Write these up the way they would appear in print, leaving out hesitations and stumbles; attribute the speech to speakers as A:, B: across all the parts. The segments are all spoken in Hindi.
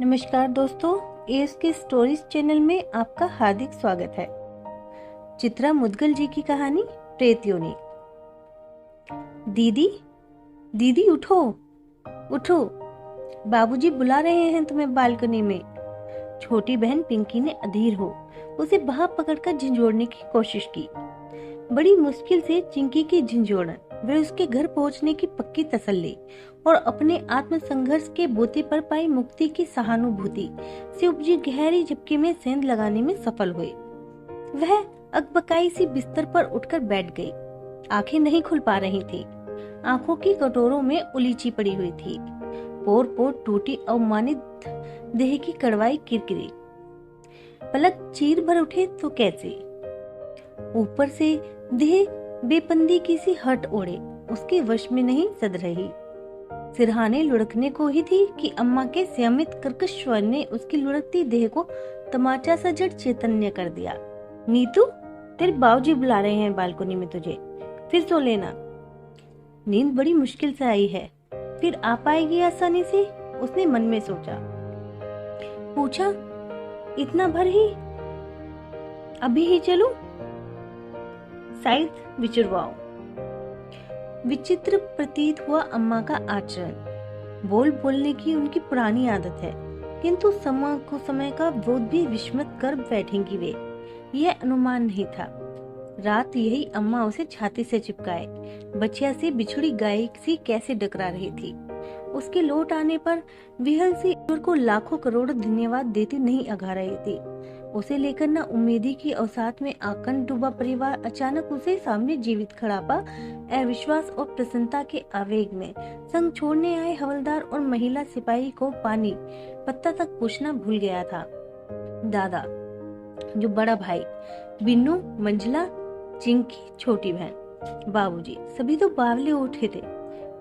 A: नमस्कार दोस्तों, एस के स्टोरीज चैनल में आपका हार्दिक स्वागत है। चित्रा मुदगल जी की कहानी प्रेत योनि। दीदी दीदी उठो उठो, बाबूजी बुला रहे हैं तुम्हें बालकनी में। छोटी बहन पिंकी ने अधीर हो उसे बाह पकड़कर झंझोड़ने की कोशिश की। बड़ी मुश्किल से चिंकी की झंझोड़न, वे उसके घर पहुंचने की पक्की तसल्ली और अपने आत्म संघर्ष के बोते पर पाई मुक्ति की सहानुभूति से उपजी गहरी झपकी में सेंध लगाने में सफल हुए। वह अकबकाई सी बिस्तर पर उठकर बैठ गई। आंखें नहीं खुल पा रही थी। आंखों की कटोरों में उलीची पड़ी हुई थी। पोर पोर टूटी अवमानित देह की कड़वाई किरकिरी। पलक चीर भर उठे तो कैसे। ऊपर से देह बेपंदी की सी हट ओढ़े उसके वश में नहीं सद रही। सिरहाने लुढ़कने को ही थी कि अम्मा के संयमित कर्कश स्वर ने उसकी लुढ़कती देह को तमाचा सा जड़ चैतन्य कर दिया। नीतू, तेरे बाबूजी बुला रहे हैं बालकनी में तुझे, फिर सो लेना। नींद बड़ी मुश्किल से आई है, फिर आ पाएगी आसानी से, उसने मन में सोचा। पूछा, इतना भर ही? अभी ही चलूं? शायद विचुरवाओ। विचित्र प्रतीत हुआ अम्मा का आचरण। बोलने की उनकी पुरानी आदत है, किंतु समय का बोध भी विस्मृत कर बैठेंगी वे, यह अनुमान नहीं था। रात यही अम्मा उसे छाती से चिपकाए बचिया से बिछुड़ी गाय सी कैसे डकरा रही थी। उसके लौट आने पर विहल से ईश्वर को लाखों करोड़ों धन्यवाद देती नहीं अघा रही थी। उसे लेकर न उम्मीदी की अवसाद में आकंठ डूबा परिवार अचानक उसे सामने जीवित खड़ा पा अविश्वास और प्रसन्नता के आवेग में संग छोड़ने आए हवलदार और महिला सिपाही को पानी पत्ता तक पूछना भूल गया था। दादा, जो बड़ा भाई, बिन्नू, मंझला, चिंकी, छोटी बहन, बाबूजी, सभी तो बावले उठे थे।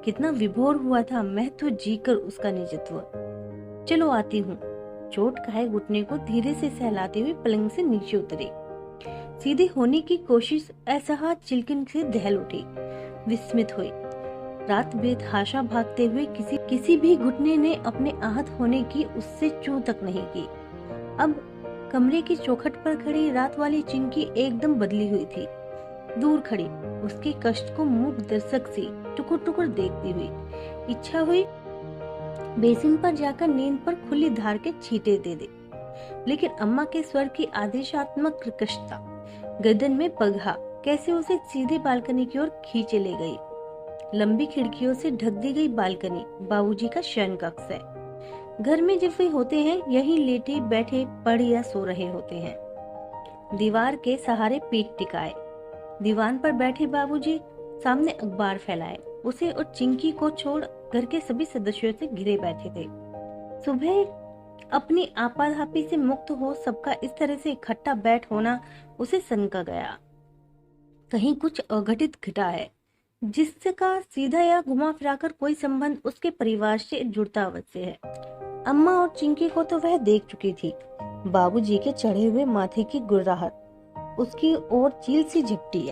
A: कितना विभोर हुआ था मैं तो जीकर उसका निजत्व। चलो आती हूँ। चोट खाए घुटने को धीरे से सहलाते हुए पलंग से नीचे उतरी। सीधे होने की कोशिश असहाय चिलकन से दहल उठी। विस्मित हुई। रात बेतहाशा भागते हुए किसी भी घुटने ने अपने आहत होने की उससे चूं तक नहीं की। अब कमरे की चौखट पर खड़ी रात वाली चिंकी एकदम बदली हुई थी। दूर खड़ी उसके कष्ट को मूक दर्शक सी टुकुर टुकुर देखती हुई इच्छा हुई बेसिन पर जाकर नींद पर खुली धार के छींटे दे दे, लेकिन अम्मा के स्वर की आदेशात्मक कृकशता, गर्दन में पगहा कैसे उसे सीधे बालकनी की ओर खींचे ले गई। लंबी खिड़कियों से ढक दी गई बालकनी बाबूजी का शयन कक्ष है। घर में जब वे होते हैं यही लेटे बैठे पढ़ या सो रहे होते हैं। दीवार के सहारे पीठ टिकाए दीवान पर बैठे बाबूजी सामने अखबार फैलाए उसे और चिंकी को छोड़ घर के सभी सदस्यों से घिरे बैठे थे। सुबह अपनी आपाधापी से मुक्त हो सबका इस तरह से इकट्ठा बैठ होना उसे सनका गया। कहीं कुछ अघटित घटा है जिसका सीधा या घुमा फिराकर कोई संबंध उसके परिवार से जुड़ता अवश्य है। अम्मा और चिंकी को तो वह देख चुकी थी। बाबूजी के चढ़े हुए माथे की गुर्राहट, उसकी ओर चील सी झपटी।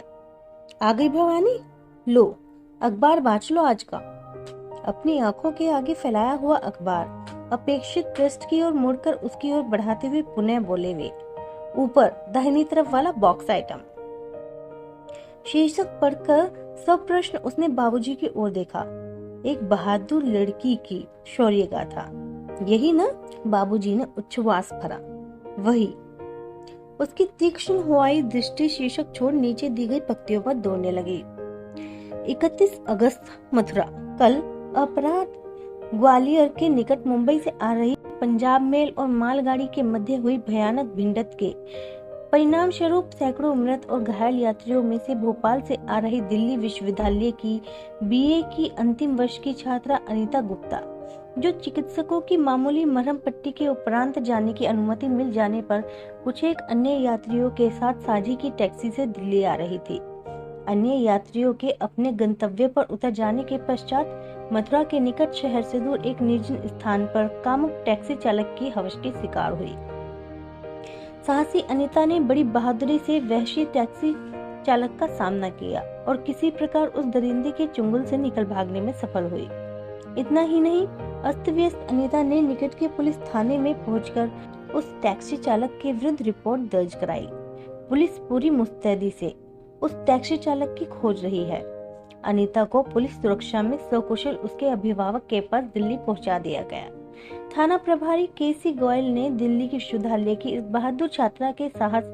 A: आ गई भवानी, लो अखबार बांच लो आज का। अपनी आंखों के आगे फैलाया हुआ अखबार अपेक्षित पृष्ठ की ओर मुड़कर उसकी ओर बढ़ाते हुए पुनः बोले वे, ऊपर दाहिनी तरफ वाला बॉक्स आइटम। शीर्षक पढ़कर सब प्रश्न उसने बाबूजी की ओर देखा। एक बहादुर लड़की की शौर्य गाथा, यही ना? बाबूजी ने उच्छ्वास भरा। वही। उसकी तीक्ष्ण हुआई दृष्टि शीर्षक छोड़ नीचे दी गई पंक्तियों पर दौड़ने लगी। 31 अगस्त मथुरा। कल अपराध ग्वालियर के निकट मुंबई से आ रही पंजाब मेल और मालगाड़ी के मध्य हुई भयानक भिड़ंत के परिणाम स्वरूप सैकड़ों मृत और घायल यात्रियों में से भोपाल से आ रही दिल्ली विश्वविद्यालय की बीए की अंतिम वर्ष की छात्रा अनीता गुप्ता, जो चिकित्सकों की मामूली मरहम पट्टी के उपरांत जाने की अनुमति मिल जाने पर कुछ एक अन्य यात्रियों के साथ साझी की टैक्सी से दिल्ली आ रही थी। अन्य यात्रियों के अपने गंतव्य पर उतर जाने के पश्चात मथुरा के निकट शहर से दूर एक निर्जन स्थान पर कामुक टैक्सी चालक की हवस की शिकार हुई। साहसी अनीता ने बड़ी बहादुरी से वहशी टैक्सी चालक का सामना किया और किसी प्रकार उस दरिंदे के चुंगल से निकल भागने में सफल हुई। इतना ही नहीं, अस्त व्यस्त अनीता ने निकट के पुलिस थाने में पहुंचकर उस टैक्सी चालक के विरुद्ध रिपोर्ट दर्ज कराई। पुलिस पूरी मुस्तैदी से उस टैक्सी चालक की खोज रही है। अनीता को पुलिस सुरक्षा में सकुशल उसके अभिभावक के पास दिल्ली पहुंचा दिया गया। थाना प्रभारी केसी गोयल ने दिल्ली की शुद्धालय की इस बहादुर छात्रा के साहस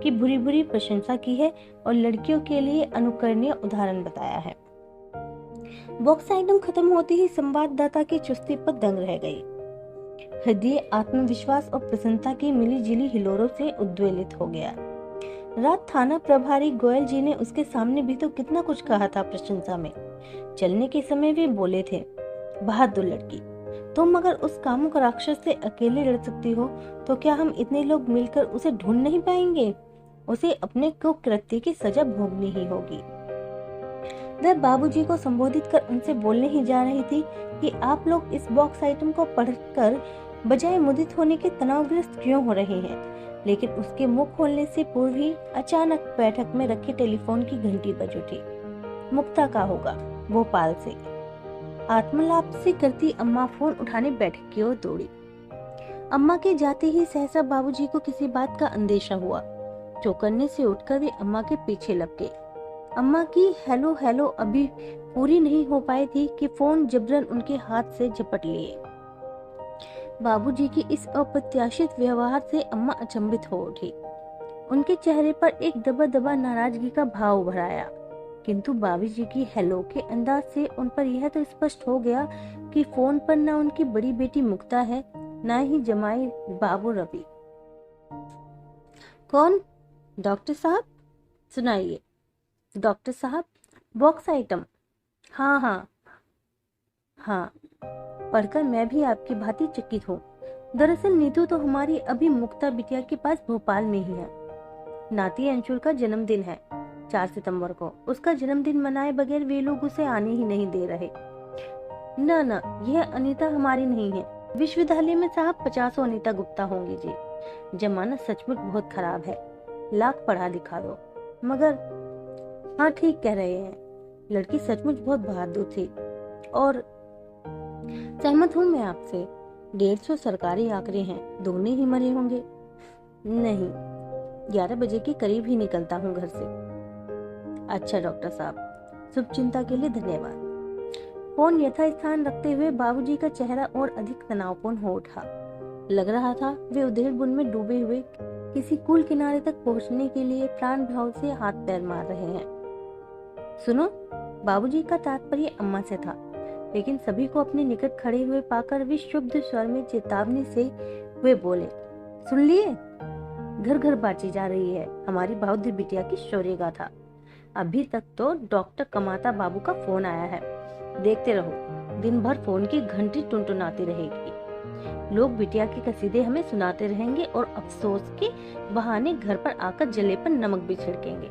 A: की भूरी भूरी प्रशंसा की है और लड़कियों के लिए अनुकरणीय उदाहरण बताया है। बॉक्स आइटम खत्म होते ही संवाददाता की चुस्ती पर दंग रह गई। हृदय आत्मविश्वास और प्रसन्नता की मिली जुली हिलोरों से उद्वेलित हो गया। रात थाना प्रभारी गोयल जी ने उसके सामने भी तो कितना कुछ कहा था प्रशंसा में। चलने के समय वे बोले थे, बहादुर लड़की, तुम अगर उस कामुक राक्षस से अकेले लड़ सकती हो तो क्या हम इतने लोग मिलकर उसे ढूंढ नहीं पाएंगे? उसे अपने कुकृत्य की सजा भोगनी ही होगी। वह बाबूजी को संबोधित कर उनसे बोलने ही जा रही थी कि आप लोग इस बॉक्स आइटम को पढ़कर बजाय मुदित होने के तनावग्रस्त क्यों हो रहे हैं? लेकिन उसके मुंह खोलने से पूर्व ही अचानक बैठक में रखे टेलीफोन की घंटी बज उठी। मुक्ता का होगा, भोपाल से। आत्मलाप से करती अम्मा फोन उठाने बैठक की ओर दौड़ी। अम्मा के जाते ही सहसा बाबूजी को किसी बात का अंदेशा हुआ। चौकन्ने से उठकर वे अम्मा के पीछे लपके। अम्मा की हेलो हेलो अभी पूरी नहीं हो पाई थी कि फोन जबरन उनके हाथ से झपट लिए। बाबूजी की इस अप्रत्याशित व्यवहार से अम्मा अचंभित हो उठी। उनके चेहरे पर एक दबा दबा नाराजगी का भाव उभर आया, किंतु बाबूजी की हेलो के अंदाज से उन पर यह तो स्पष्ट हो गया कि फोन पर न उनकी बड़ी बेटी मुक्ता है, न ही जमाई बाबू रवि। कौन? डॉक्टर साहब? सुनाइए। डॉक्टर साहब, बॉक्स आइटम? हाँ, पढ़कर मैं भी आपकी भांति चकित हूँ। दरअसल नीतू तो हमारी अभी मुक्ता बिटिया के पास भोपाल में ही है। नाती अंशुल का जन्मदिन है 4 सितंबर को। उसका जन्मदिन मनाए बगैर वे लोग उसे आने ही नहीं दे रहे। न, यह अनीता हमारी नहीं है। विश्वविद्यालय में साहब 50 अनीता गुप्ता होंगी जी। जमाना सचमुच बहुत खराब है, लाख पढ़ा लिखा दो। मगर हाँ, ठीक कह रहे हैं, लड़की सचमुच बहुत बहादुर थी। और सहमत हूँ मैं आपसे। 150 सरकारी आंकड़े हैं, दोनों ही मरे होंगे। नहीं, 11 बजे के करीब ही निकलता हूँ घर से। अच्छा डॉक्टर साहब, शुभ चिंता के लिए धन्यवाद। फोन यथास्थान रखते हुए बाबूजी का चेहरा और अधिक तनावपूर्ण हो उठा। लग रहा था वे उधेड़-बुन में डूबे हुए किसी कूल किनारे तक पहुंचने के लिए प्राण भाव से हाथ पैर मार रहे हैं। सुनो, बाबूजी का तात्पर्य अम्मा से था, लेकिन सभी को अपने निकट खड़े हुए पाकर वे शुद्ध स्वर में चेतावनी से वे बोले, सुन लिए? घर घर बांटी जा रही है हमारी बहादुर बिटिया की शौर्य गाथा। अभी तक तो डॉक्टर कमाता बाबू का फोन आया है। देखते रहो, दिन भर फोन की घंटी टुनटुनाती रहेगी। लोग बिटिया के कसीदे हमें सुनाते रहेंगे और अफसोस के बहाने घर पर आकर जले पर नमक भी छिड़केंगे।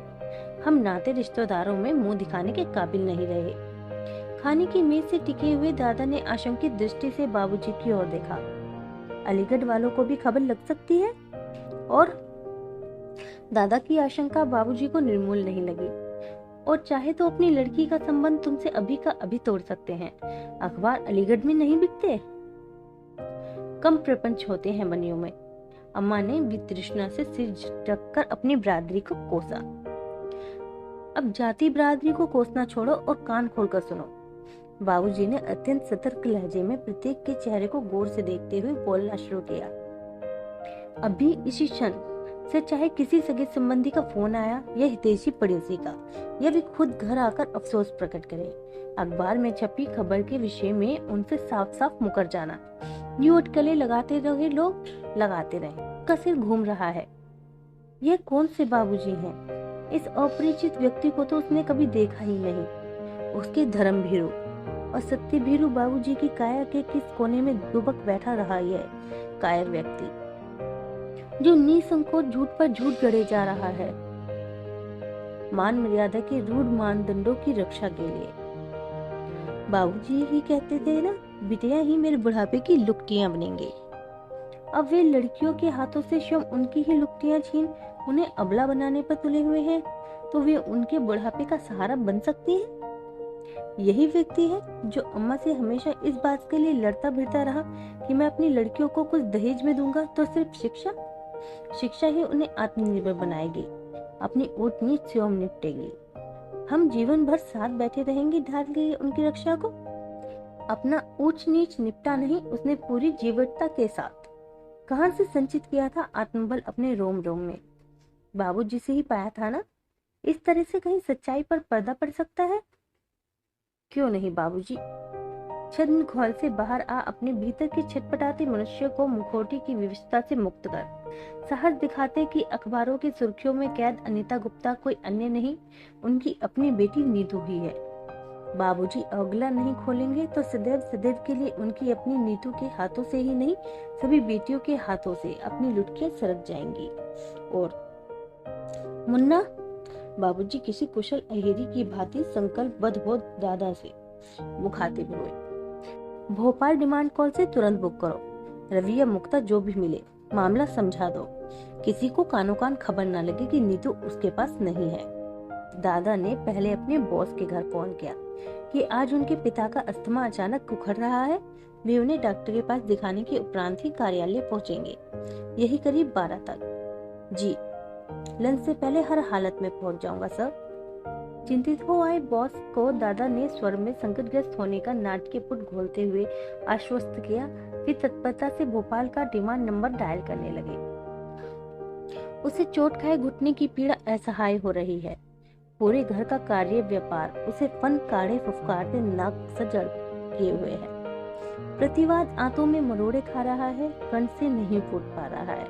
A: हम नाते रिश्तेदारों में मुंह दिखाने के काबिल नहीं रहे। खाने की मेज से टिके हुए दादा ने आशंकित दृष्टि से बाबूजी की ओर देखा। अलीगढ़ वालों को भी खबर लग सकती है। और दादा की आशंका बाबूजी को निर्मूल नहीं लगी। और चाहे तो अपनी लड़की का संबंध तुमसे अभी का अभी तोड़ सकते हैं। अखबार अलीगढ़ में नहीं बिकते। कम प्रपंच होते हैं बनियों में। अम्मा ने वितृष्णा से सिर झटक कर अपनी बरादरी को कोसा। अब जाति बरादरी को कोसना छोड़ो और कान खोलकर सुनो। बाबूजी ने अत्यंत सतर्क लहजे में प्रत्येक के चेहरे को गौर से देखते हुए बोलना शुरू किया। अभी इसी क्षण से चाहे किसी सगे संबंधी का फोन आया या हितैषी पड़ोसी का, या भी खुद घर आकर अफसोस प्रकट करे, अखबार में छपी खबर के विषय में उनसे साफ साफ मुकर जाना। यूं अटकलें लगाते रहे लोग, लगाते रहे। उसका सिर घूम रहा है। यह कौन से बाबूजी हैं? इस अपरिचित व्यक्ति को तो उसने कभी देखा ही नहीं। उसके धर्म भीरू और सत्य भीरू बाबूजी की काया के किस कोने में दुबक बैठा रहा यह कायर व्यक्ति, जो निसंकोच झूठ पर झूठ गढ़े जा रहा है, मान मर्यादा के रूढ़ मानदंडों की रक्षा के लिए। बाबूजी ही कहते थे ना, बिटिया ही मेरे बुढ़ापे की लुकटियां बनेंगे। अब वे लड़कियों के हाथों से स्वयं उनकी ही लुकटियां छीन उन्हें अबला बनाने पर तुले हुए हैं, तो वे उनके बुढ़ापे का सहारा बन सकती हैं। यही व्यक्ति है जो अम्मा से हमेशा इस बात के लिए लड़ता भिड़ता रहा कि मैं अपनी लड़कियों को कुछ दहेज में दूंगा तो सिर्फ शिक्षा ही उन्हें आत्मनिर्भर बनाएगी, अपनी ऊंच नीच से निपटेगी। हम जीवन भर साथ बैठे रहेंगे ढाल के उनकी रक्षा को। अपना ऊंच नीच निपटा नहीं, उसने पूरी जीवटता के साथ कहां से संचित किया था आत्मबल अपने रोम रोम में। बाबूजी से ही पाया था ना। इस तरह से कहीं सच्चाई पर पर्दा पड़ सकता है? क्यों नहीं बाबूजी। छद्म खोल से बाहर आ अपने भीतर के छटपटाते मनुष्य को मुखौटी की विवशता से मुक्त कर साहस दिखाते कि अखबारों की सुर्खियों में कैद अनीता गुप्ता कोई अन्य नहीं, उनकी अपनी बेटी नीतू ही है। बाबूजी अगला नहीं खोलेंगे तो सदैव सदैव के लिए उनकी अपनी नीतू के हाथों से ही नहीं, सभी बेटियों के हाथों से अपनी लुटकियां सरक जाएंगी। और मुन्ना, बाबूजी किसी कुशल अहेरी की भांति संकल्पबद्ध हो दादा से मुखातिब हुए। भोपाल डिमांड कॉल से तुरंत बुक करो, रविया मुक्ता जो भी मिले मामला समझा दो, किसी को कानो कान खबर न लगे कि नीतू उसके पास नहीं है। दादा ने पहले अपने बॉस के घर फोन किया कि आज उनके पिता का अस्थमा अचानक उखड़ रहा है, वे उन्हें डॉक्टर के पास दिखाने के उपरांत ही कार्यालय पहुंचेंगे, यही करीब 12 तक। जी, लंच से पहले हर हालत में पहुंच जाऊंगा सर। चिंतित हो आए बॉस को दादा ने स्वर में संकटग्रस्त होने का नाटकीय पुट घोलते हुए आश्वस्त किया, फिर तत्परता से भोपाल का डिमांड नंबर डायल करने लगे। उसे चोट खाए घुटने की पीड़ा असहाय हो रही है। पूरे घर का कार्य व्यापार उसे फन काढ़े फुफकारते नाक सजड़ किए हुए है। प्रतिवाद आंतों में मरोड़े खा रहा है, कंठ से नहीं फूट पा रहा है।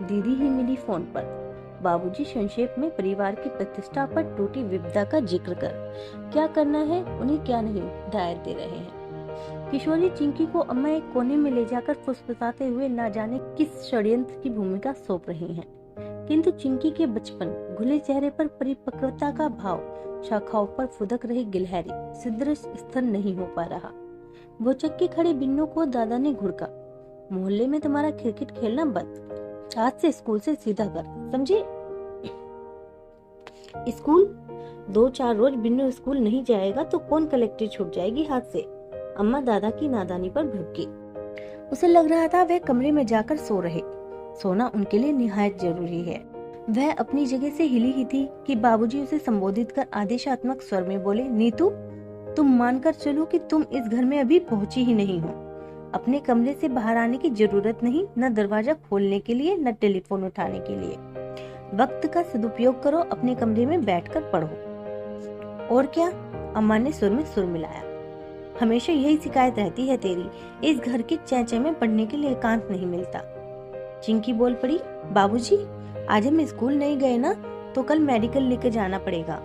A: दीदी ही मिली फोन पर। बाबूजी संक्षेप में परिवार की प्रतिष्ठा पर टूटी विपदा का जिक्र कर क्या करना है उन्हें क्या नहीं दायर दे रहे हैं। किशोरी चिंकी को अम्मा एक कोने में ले जाकर फुसफुसाते हुए न जाने किस षड्यंत्र की भूमिका सौंप रही हैं। किंतु चिंकी के बचपन घुले चेहरे पर परिपक्वता का भाव शाखाओं पर फुदक रही गिलहरी सिदृश स्थिर नहीं हो पा रहा। भोचक के खड़े बिन्नू को दादा ने घुड़का, मोहल्ले में तुम्हारा क्रिकेट खेलना बंद, आज से स्कूल से सीधा कर, समझे? स्कूल 2-4 रोज बिन्नू स्कूल नहीं जाएगा तो कौन कलेक्टर छूट जाएगी हाथ से। अम्मा दादा की नादानी पर भड़की। उसे लग रहा था वह कमरे में जाकर सो रहे। सोना उनके लिए निहायत जरूरी है। वह अपनी जगह से हिली ही थी कि बाबूजी उसे संबोधित कर आदेशात्मक स्वर में बोले, नीतू, तुम मानकर चलो कि तुम इस घर में अभी पहुंची ही नहीं हो। अपने कमरे से बाहर आने की जरूरत नहीं, न दरवाजा खोलने के लिए न टेलीफोन उठाने के लिए। वक्त का सदुपयोग करो, अपने कमरे में बैठकर पढ़ो। और क्या? अम्मा ने सुर में सुर मिलाया। हमेशा यही शिकायत रहती है तेरी, इस घर के चैचे में पढ़ने के लिए एकांत नहीं मिलता। चिंकी बोल पड़ी, बाबूजी आज हम स्कूल नहीं गए ना तो कल मेडिकल लेके जाना पड़ेगा।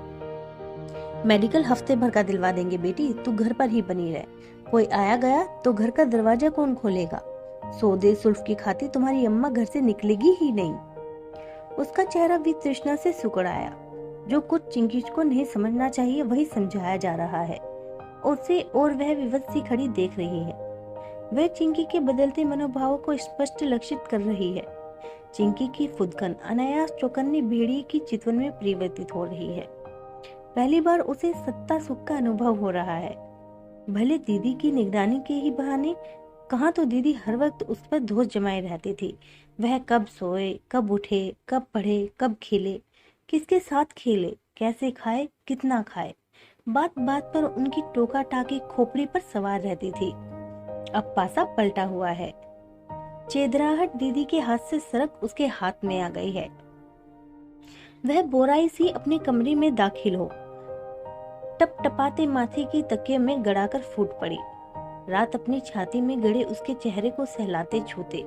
A: मेडिकल हफ्ते भर का दिलवा देंगे बेटी, तू घर पर ही बनी रहे। कोई आया गया तो घर का दरवाजा कौन खोलेगा? सौदे सुल्फ की खातिर तुम्हारी अम्मा घर से निकलेगी ही नहीं। उसका चेहरा भी तृष्णा से सिकुड़ आया। जो कुछ चिंकी को नहीं समझना चाहिए वही समझाया जा रहा है उसे, और वह विवश सी खड़ी देख रही है। वह चिंकी के बदलते मनोभावों को स्पष्ट लक्षित कर रही है। चिंकी की फुदकन अनायास चौकन्नी भेड़िए की चितवन में परिवर्तित हो रही है। पहली बार उसे सत्ता सुख का अनुभव हो रहा है। भले दीदी की निगरानी के ही बहाने, कहाँ तो दीदी हर वक्त उस पर धोस जमाए रहती थी। वह कब सोए, कब उठे, कब पढ़े, कब खेले, किसके साथ खेले, कैसे खाए, कितना खाए, बात बात पर उनकी टोका टाकी खोपड़ी पर सवार रहती थी। अब पासा पलटा हुआ है। चेदराहट दीदी के हाथ से सरक उसके हाथ में आ गई है। वह बोराई सी अपने कमरे में दाखिल हो टप टपाते माथे की तकिए में गड़ाकर फूट पड़ी। रात अपनी छाती में गड़े उसके चेहरे को सहलाते छूते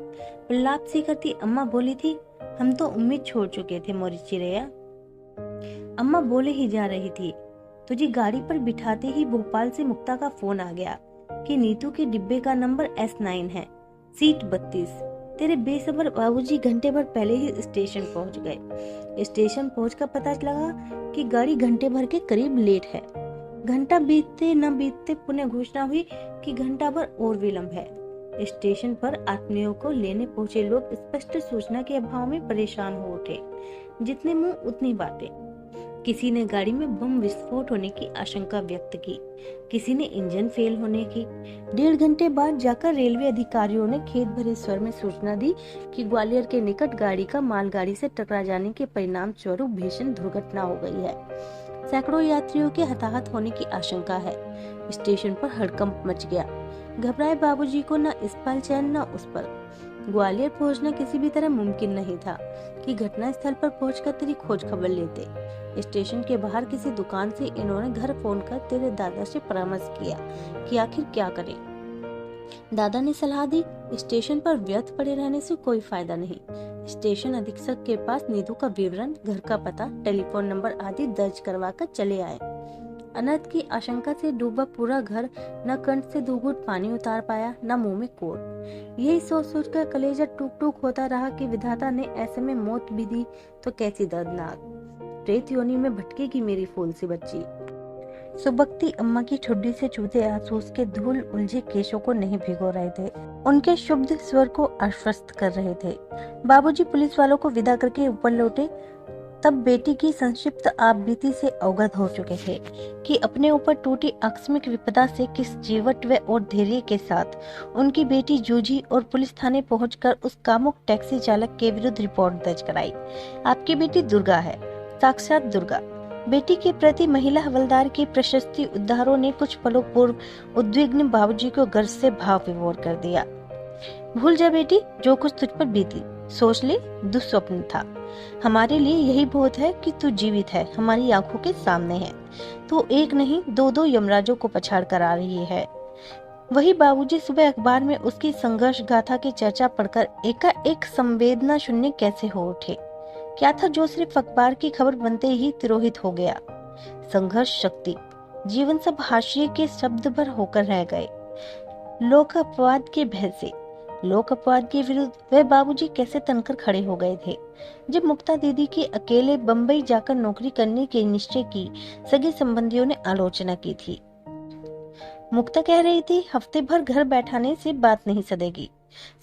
A: प्रलाप सी करती अम्मा बोली थी, हम तो उम्मीद छोड़ चुके थे मोरी चिड़ैया। अम्मा बोले ही जा रही थी, तुझे गाड़ी पर बिठाते ही भोपाल से मुक्ता का फोन आ गया कि नीतू के डिब्बे का नंबर S9 है, सीट 32। तेरे बेसब्र बाबूजी घंटे भर पहले ही स्टेशन पहुंच गए। स्टेशन पहुंचकर पता लगा कि गाड़ी घंटे भर के करीब लेट है। घंटा बीतते न बीतते पुनः घोषणा हुई कि घंटा भर और विलंब है। स्टेशन पर आत्मीयों को लेने पहुंचे लोग स्पष्ट सूचना के अभाव में परेशान हो उठे। जितने मुंह उतनी बातें। किसी ने गाड़ी में बम विस्फोट होने की आशंका व्यक्त की, किसी ने इंजन फेल होने की। 1.5 घंटे बाद जाकर रेलवे अधिकारियों ने खेत भरे स्वर में सूचना दी कि ग्वालियर के निकट गाड़ी का मालगाड़ी से टकरा जाने के परिणाम स्वरूप भीषण दुर्घटना हो गई है। सैकड़ों यात्रियों के हताहत होने की आशंका है। स्टेशन पर हड़कंप मच गया। घबराए बाबूजी को न इस पल चैन न उस पल। ग्वालियर पहुंचना किसी भी तरह मुमकिन नहीं था कि घटना स्थल पर पहुंचकर तेरी खोज खबर लेते। स्टेशन के बाहर किसी दुकान से इन्होंने घर फोन कर तेरे दादा से परामर्श किया कि आखिर क्या करें। दादा ने सलाह दी, स्टेशन पर व्यर्थ पड़े रहने से कोई फायदा नहीं। स्टेशन अधीक्षक के पास नीतू का विवरण, घर का पता, टेलीफोन नंबर आदि दर्ज करवा कर चले आए। अनर्थ की आशंका से डूबा पूरा घर न कंठ से 2 घूंट पानी उतार पाया, न मुंह में कोट। यही सोच सोचकर कलेजा टूक टूक होता रहा कि विधाता ने ऐसे में मौत भी दी तो कैसी दर्दनाक। प्रेत योनि में भटकेगी मेरी फूल सी बच्ची। सुबकती अम्मा की ठुड्डी से चूते आंसू उसके धूल उलझे केशों को नहीं भिगो रहे थे, उनके शुद्ध स्वर को आश्वस्त कर रहे थे। बाबूजी पुलिस वालों को विदा करके ऊपर लौटे तब बेटी की संक्षिप्त आपबीती से अवगत हो चुके थे कि अपने ऊपर टूटी आकस्मिक विपदा से किस जीवट व और धैर्य के साथ उनकी बेटी जूझी और पुलिस थाने पहुंचकर उस कामुक टैक्सी चालक के विरुद्ध रिपोर्ट दर्ज कराई। आपकी बेटी दुर्गा है, साक्षात दुर्गा। बेटी के प्रति महिला हवलदार की प्रशस्ति उद्धारों ने कुछ पलों पूर्व उद्विग्न बाबूजी को गर्व से भाव विभोर कर दिया। भूल जा बेटी, जो कुछ तुझ पर बीती, सोच ले दुस्वप्न था। हमारे लिए यही बहुत है कि तू जीवित है, हमारी आंखों के सामने है। तू एक नहीं 2-2 यमराजों को पछाड़ कर आ रही है। वही बाबूजी सुबह अखबार में उसकी संघर्ष गाथा की चर्चा पढ़कर एकाएक संवेदना शून्य कैसे हो उठे। क्या था जो सिर्फ अखबार की खबर बनते ही तिरोहित हो गया। संघर्ष शक्ति, जीवन सब हाशिए के शब्द भर होकर रह गए। लोक अपवाद के भय से, लोक अपवाद के विरुद्ध वह बाबूजी कैसे तनकर खड़े हो गए थे। जब मुक्ता दीदी की अकेले बंबई जाकर नौकरी करने के निश्चय की सगे संबंधियों ने आलोचना की थी। मुक्ता कह रही थी, हफ्ते भर घर बैठाने से बात नहीं सदेगी,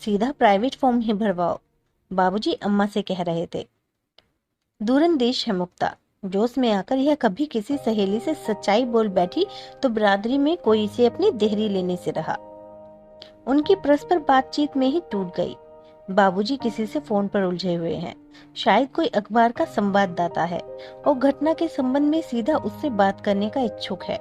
A: सीधा प्राइवेट फॉर्म ही भरवाओ। बाबूजी अम्मा से कह रहे थे। दूरंदेश है मुक्ता। जोश में आकर यह कभी किसी सहेली से सच्चाई बोल बैठी तो बिरादरी में कोई इसे अपनी देहरी लेने से रहा। उनकी परस्पर बातचीत में ही टूट गई। बाबूजी किसी से फोन पर उलझे हुए हैं, शायद कोई अखबार का संवाददाता है और घटना के संबंध में सीधा उससे बात करने का इच्छुक है।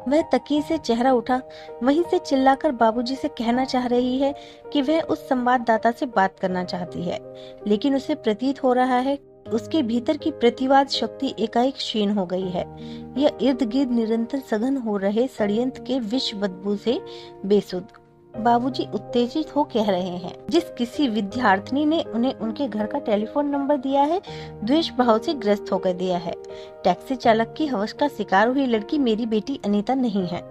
A: वह तकिए से चेहरा उठा, वहीं से चिल्लाकर बाबूजी से कहना चाह रही है कि वह उस संवाददाता से बात करना चाहती है, लेकिन उसे प्रतीत हो रहा है उसके भीतर की प्रतिवाद शक्ति एकाएक क्षीण हो गई है। यह इर्द गिर्द निरंतर सघन हो रहे षड्यंत्र के विष बदबू से बेसुध। बाबूजी उत्तेजित हो कह रहे हैं, जिस किसी विद्यार्थिनी ने उन्हें उनके घर का टेलीफोन नंबर दिया है, द्वेष भाव से ग्रस्त होकर दिया है। टैक्सी चालक की हवस का शिकार हुई लड़की मेरी बेटी अनीता नहीं है।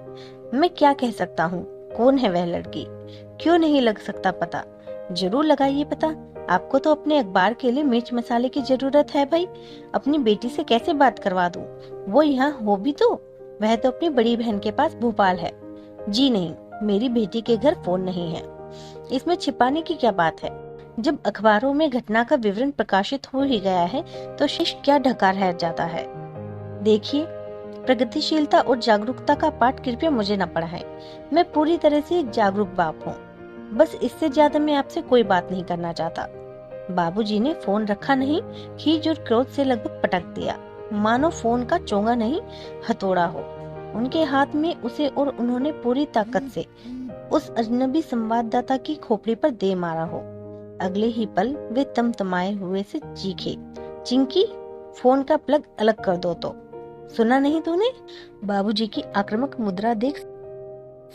A: मैं क्या कह सकता हूँ, कौन है वह लड़की, क्यों नहीं लग सकता पता? जरूर लगाइए पता। आपको तो अपने अखबार के लिए मिर्च मसाले की जरूरत है भाई। अपनी बेटी से कैसे बात करवा दूं? वो यहाँ हो भी तो? वह तो अपनी बड़ी बहन के पास भोपाल है। जी नहीं, मेरी बेटी के घर फोन नहीं है। इसमें छिपाने की क्या बात है? जब अखबारों में घटना का विवरण प्रकाशित हो ही गया है तो शेष क्या ढका रह जाता है। देखिए, प्रगतिशीलता और जागरूकता का पाठ कृपया मुझे न पढ़ाएं। मैं पूरी तरह से एक जागरूक बाप हूँ। बस इससे ज्यादा मैं आपसे कोई बात नहीं करना चाहता। बाबूजी ने फोन रखा नहीं, खींच और क्रोध से लगभग पटक दिया, मानो फोन का चोंगा नहीं हथौड़ा हो उनके हाथ में उसे, और उन्होंने पूरी ताकत से उस अजनबी संवाददाता की खोपड़ी पर दे मारा हो। अगले ही पल वे तमतमाए हुए से चीखे, चिंकी, फोन का प्लग अलग कर दो। तो सुना नहीं तूने? बाबूजी की आक्रामक मुद्रा देख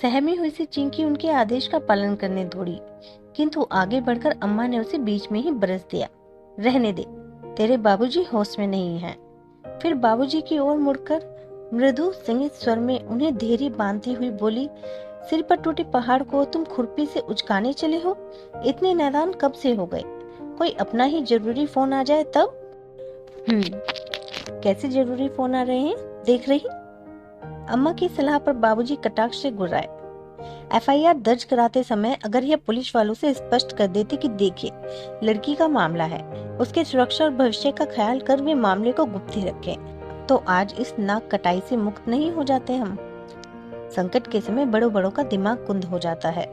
A: सहमी हुई सी चिंकी उनके आदेश का पालन करने दौड़ी, किंतु आगे बढ़कर अम्मा ने उसे बीच में ही बरस दिया। रहने दे, तेरे बाबूजी होश में नहीं हैं। फिर बाबूजी की ओर मुड़कर मृदु संगीत स्वर में उन्हें धैर्य बांधती हुई बोली, सिर पर टूटे पहाड़ को तुम खुरपी से उचकाने चले हो? इतने नादान कब से हो गए? कोई अपना ही जरूरी फोन आ जाए तब? कैसे जरूरी फोन आ रहे हैं, देख रही? अम्मा की सलाह पर बाबूजी कटाक्ष से गुर्राए। एफआईआर दर्ज कराते समय अगर यह पुलिस वालों से स्पष्ट कर देते कि देखिए, लड़की का मामला है, उसके सुरक्षा और भविष्य का ख्याल कर वे मामले को गुप्त ही रखें। तो आज इस नाक कटाई से मुक्त नहीं हो जाते हम। संकट के समय बड़ों बड़ों का दिमाग कुंद हो जाता है।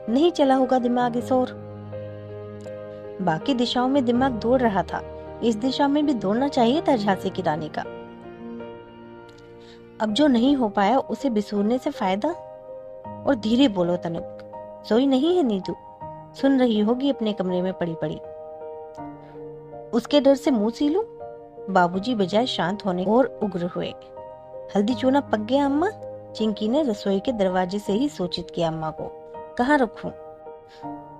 A: नहीं चला होगा दिमाग इस ओर। बाकी दिशाओं में दिमाग दौड़ रहा था, इस दिशा में भी दौड़ना चाहिए था झांसी की रानी का। अब जो नहीं हो पाया उसे बिसूरने से फायदा। और धीरे बोलो तनुक, सोई नहीं है नीतू? सुन रही होगी अपने कमरे में पड़ी पड़ी। उसके डर से मुंह सीलूं? बाबूजी बजाय शांत होने और उग्र हुए। हल्दी चूना पक गया अम्मा? चिंकी ने रसोई के दरवाजे से ही सूचित किया अम्मा को। कहाँ रखूं?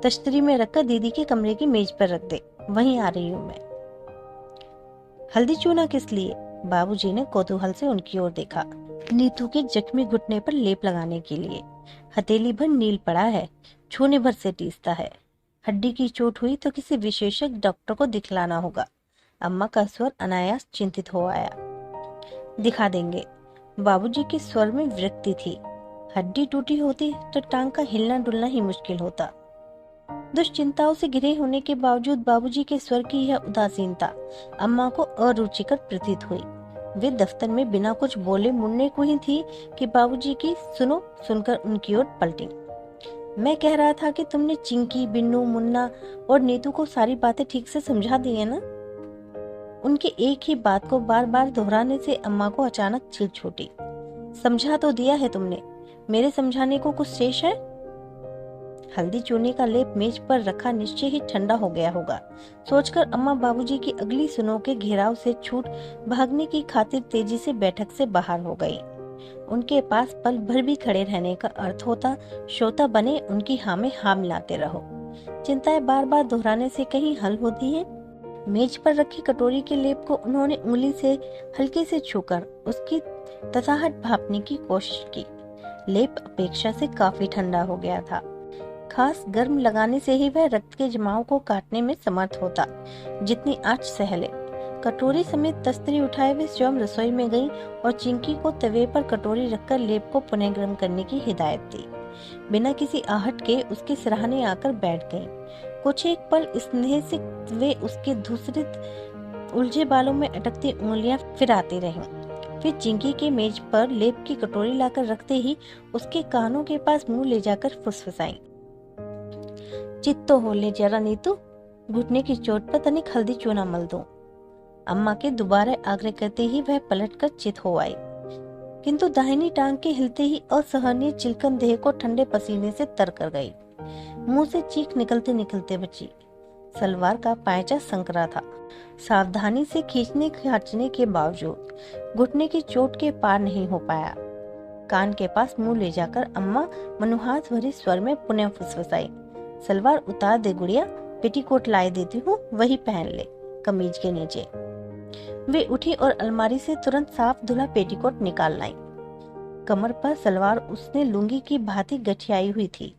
A: तश्तरी में रखकर दीदी के कमरे की मेज पर रख दे, वहीं आ रही हूं मैं। हल्दी चूना किस लिए? बाबूजी ने कौतूहल से उनकी ओर देखा। नीतू के जख्मी घुटने पर लेप लगाने के लिए। हथेली भर नील पड़ा है, छूने भर से टीसता है। हड्डी की चोट हुई तो किसी विशेषज्ञ डॉक्टर को दिखलाना होगा। अम्मा का स्वर अनायास चिंतित हो आया। दिखा देंगे। बाबूजी के स्वर में विरक्ति थी। हड्डी टूटी होती तो टांग का हिलना डुलना ही मुश्किल होता। दुश्चिंताओं से घिरे होने के बावजूद बाबूजी के स्वर की यह उदासीनता अम्मा को अरुचिकर प्रतीत हुई। वे दफ्तर में बिना कुछ बोले मुड़ने को ही थी कि बाबूजी की सुनो सुनकर उनकी ओर पलटी। मैं कह रहा था कि तुमने चिंकी, बिन्नू, मुन्ना और नीतू को सारी बातें ठीक से समझा दी है ना? उनके एक ही बात को बार बार दोहराने से अम्मा को अचानक चिढ़ छूटी। समझा तो दिया है तुमने, मेरे समझाने को कुछ शेष है? हल्दी चूने का लेप मेज पर रखा निश्चय ही ठंडा हो गया होगा, सोचकर अम्मा बाबूजी की अगली सुनों के घेराव से छूट भागने की खातिर तेजी से बैठक से बाहर हो गई। उनके पास पल भर भी खड़े रहने का अर्थ होता श्रोता बने उनकी हाँ में हाँ मिलाते रहो। चिंताएं बार बार दोहराने से कहीं हल होती है? मेज पर रखी कटोरी के लेप को उन्होंने उंगली से हल्के से छूकर उसकी तसाहट भांपने की कोशिश की। लेप अपेक्षा से काफी ठंडा हो गया था। खास गर्म लगाने से ही वह रक्त के जमाव को काटने में समर्थ होता, जितनी आंच सह ले। कटोरी समेत तस्तरी उठाए वे स्वयं रसोई में गईं और चिंकी को तवे पर कटोरी रखकर लेप को पुनः गर्म करने की हिदायत दी। बिना किसी आहट के उसके सिरहाने आकर बैठ गईं। कुछ एक पल स्नेह से वे उसके धूसरित उलझे बालों में अटकती उंगलियां फिराती रहीं। फिर चिंकी के मेज पर लेप की कटोरी लाकर रखते ही उसके कानों के पास मुंह ले जाकर फुसफुसाई। चित्तो हो ले जरा नीतू, घुटने की चोट पर तनिक हल्दी चूना मल दो। अम्मा के दोबारा आग्रह करते ही वह पलटकर चित हो आई, किंतु दाहिनी टांग के हिलते ही असहनीय चिलकन देह को ठंडे पसीने से तर कर गई। मुंह से चीख निकलते निकलते बची। सलवार का पायचा संकरा था। सावधानी से खींचने खांचने के बावजूद घुटने की चोट के पार नहीं हो पाया। कान के पास मुंह ले जाकर अम्मा मनुहास भरे स्वर में पुनः फुसफुसाई। सलवार उतार दे गुड़िया, पेटीकोट लाए देती हूँ, वही पहन ले कमीज के नीचे। वे उठी और अलमारी से तुरंत साफ धुला पेटीकोट निकाल लाई। कमर पर सलवार उसने लुंगी की भांति गठियाई हुई थी।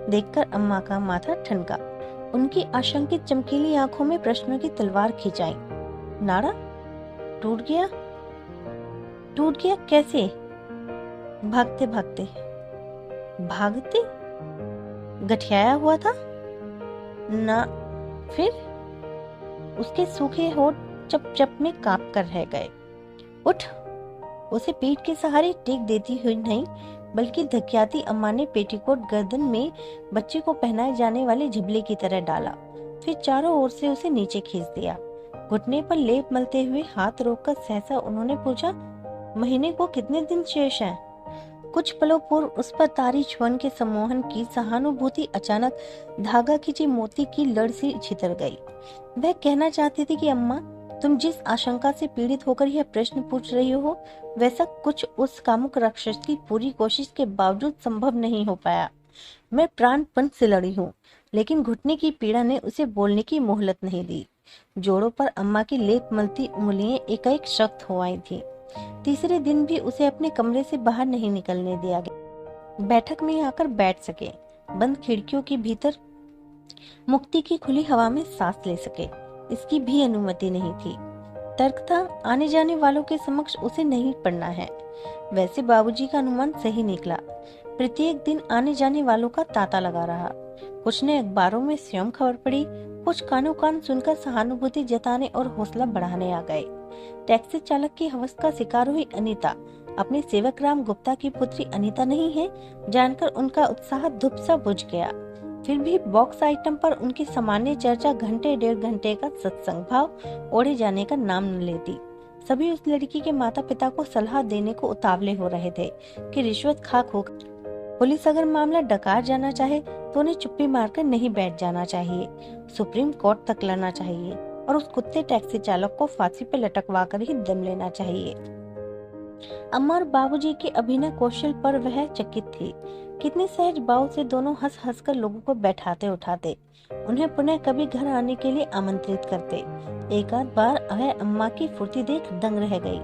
A: देखकर अम्मा का माथा ठनका। उनकी आशंकित चमकीली आंखों में प्रश्नों की तलवार खिंचाई। नाड़ा टूट गया? टूट गया कैसे? भागते भागते। भागते? गठियाया हुआ था ना? फिर? उसके सूखे होठ चप चप में कांप कर रह गए। उठ! उसे पीठ के सहारे टेक देती हुई नहीं बल्कि धकियाती अम्मा ने पेटीकोट गर्दन में बच्चे को पहनाए जाने वाले झिबले की तरह डाला। फिर चारों ओर से उसे नीचे खींच दिया। घुटने पर लेप मलते हुए हाथ रोककर सहसा उन्होंने पूछा, महीने को कितने दिन शेष हैं? कुछ पलों पूर्व उस पर तारी छुअन के सम्मोहन की सहानुभूति अचानक धागा खींची मोती की लड़ सी छितर गई। वह कहना चाहती थी कि अम्मा, तुम जिस आशंका से पीड़ित होकर यह प्रश्न पूछ रही हो वैसा कुछ उस कामुक राक्षस की पूरी कोशिश के बावजूद संभव नहीं हो पाया। मैं प्राणपण से लड़ी हूँ, लेकिन घुटने की पीड़ा ने उसे बोलने की मोहलत नहीं दी। जोड़ों पर अम्मा की लेप मलती उंगलियां एकाएक सख्त हो आई थी। तीसरे दिन भी उसे अपने कमरे से बाहर नहीं निकलने दिया गया। बैठक में आकर बैठ सके, बंद खिड़कियों के भीतर मुक्ति की खुली हवा में सांस ले सके, इसकी भी अनुमति नहीं थी। तर्क था, आने जाने वालों के समक्ष उसे नहीं पढ़ना है। वैसे बाबूजी का अनुमान सही निकला। प्रत्येक दिन आने जाने वालों का तांता लगा रहा। कुछ ने अखबारों में स्वयं खबर पड़ी, कुछ कानो कान सुनकर सहानुभूति जताने और हौसला बढ़ाने आ गए। टैक्सी चालक की हवस का शिकार हुई अनीता अपने सेवक राम गुप्ता की पुत्री अनीता नहीं है जानकर उनका उत्साह धूप सा बुझ गया। फिर भी बॉक्स आइटम पर उनकी सामान्य चर्चा घंटे डेढ़ घंटे का सत्संग भाव ओढ़े जाने का नाम न लेती। सभी उस लड़की के माता पिता को सलाह देने को उतावले हो रहे थे कि रिश्वत खा खो पुलिस अगर मामला डकार जाना चाहे तो उन्हें चुप्पी मारकर नहीं बैठ जाना चाहिए, सुप्रीम कोर्ट तक लाना चाहिए और उस कुत्ते टैक्सी चालक को फांसी पर लटकवा कर ही दम लेना चाहिए। अम्मा और बाबूजी के अभिनय कौशल पर वह चकित थी। कितने सहज भाव से दोनों हंस हंस कर लोगों को बैठाते उठाते, उन्हें पुनः कभी घर आने के लिए आमंत्रित करते। एक आध बार वह अम्मा की फुर्ती देख दंग रह गई।